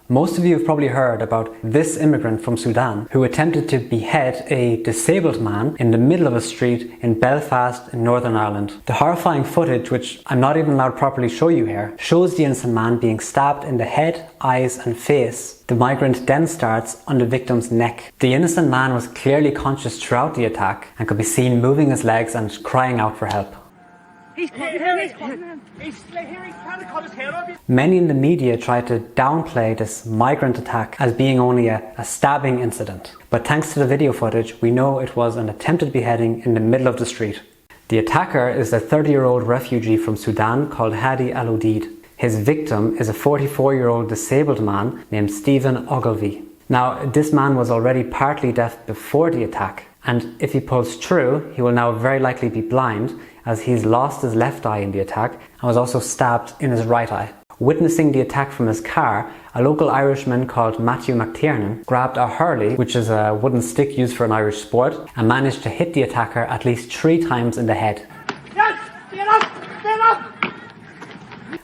Most of you have probably heard about this immigrant from Sudan who attempted to behead a disabled man in the middle of a street in Belfast in Northern Ireland. The horrifying footage, which I'm not even allowed to properly show you here, shows the innocent man being stabbed in the head, eyes and face. The migrant then starts on the victim's neck. The innocent man was clearly conscious throughout the attack and could be seen moving his legs and crying out for help. Many in the media tried to downplay this migrant attack as being only a stabbing incident. But thanks to the video footage, we know it was an attempted beheading in the middle of the street. The attacker is a 30-year-old refugee from Sudan called Hadi Al-Odeid. His victim is a 44-year-old disabled man named Stephen Ogilvie. Now, this man was already partly deaf before the attack, and if he pulls true, he will now very likely be blind, as he's lost his left eye in the attack and was also stabbed in his right eye. Witnessing the attack from his car, a local Irishman called Matthew McTiernan grabbed a hurley, which is a wooden stick used for an Irish sport, and managed to hit the attacker at least 3 times in the head. Yes! Get up! Get up!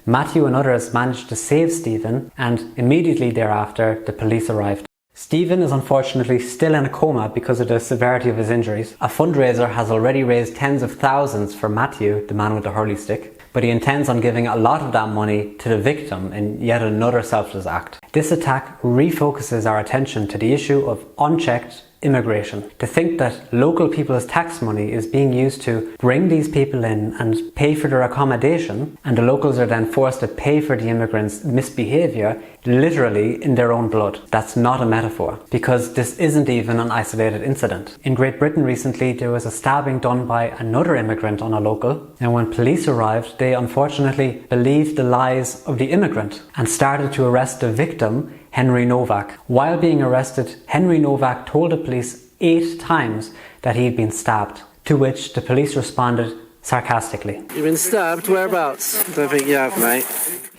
Matthew and others managed to save Stephen, and immediately thereafter the police arrived. Stephen is unfortunately still in a coma because of the severity of his injuries. A fundraiser has already raised tens of thousands for Matthew, the man with the hurley stick, but he intends on giving a lot of that money to the victim in yet another selfless act. This attack refocuses our attention to the issue of unchecked immigration. To think that local people's tax money is being used to bring these people in and pay for their accommodation, and the locals are then forced to pay for the immigrants' misbehaviour literally in their own blood. That's not a metaphor, because this isn't even an isolated incident. In Great Britain recently, there was a stabbing done by another immigrant on a local, and when police arrived, they unfortunately believed the lies of the immigrant and started to arrest the victim, Henry Novak. While being arrested, Henry Novak told the police 8 times that he had been stabbed, to which the police responded sarcastically. You've been stabbed? Whereabouts? Don't think you have, mate.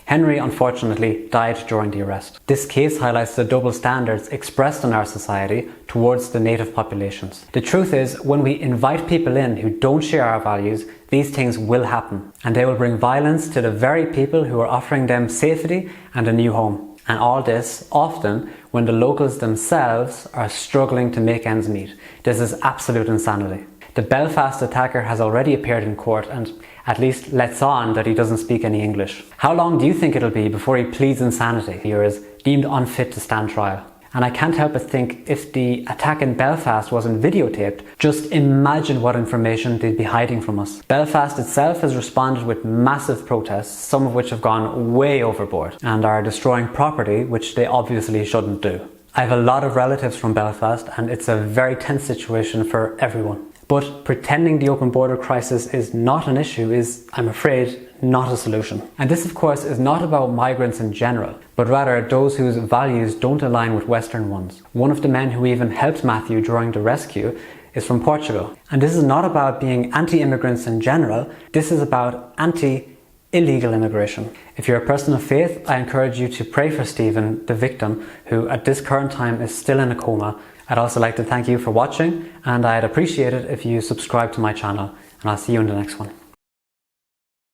Henry unfortunately died during the arrest. This case highlights the double standards expressed in our society towards the native populations. The truth is, when we invite people in who don't share our values, these things will happen, and they will bring violence to the very people who are offering them safety and a new home. And all this often when the locals themselves are struggling to make ends meet. This is absolute insanity. The Belfast attacker has already appeared in court and at least lets on that he doesn't speak any English. How long do you think it'll be before he pleads insanity or is deemed unfit to stand trial? And I can't help but think, if the attack in Belfast wasn't videotaped, just imagine what information they'd be hiding from us. Belfast itself has responded with massive protests, some of which have gone way overboard and are destroying property, which they obviously shouldn't do. I have a lot of relatives from Belfast and it's a very tense situation for everyone. But pretending the open border crisis is not an issue is, I'm afraid, not a solution. And this of course is not about migrants in general, but rather those whose values don't align with Western ones. One of the men who even helped Matthew during the rescue is from Portugal. And this is not about being anti-immigrants in general, this is about anti-illegal immigration. If you're a person of faith, I encourage you to pray for Stephen, the victim, who at this current time is still in a coma. I'd also like to thank you for watching, and I'd appreciate it if you subscribe to my channel, and I'll see you in the next one.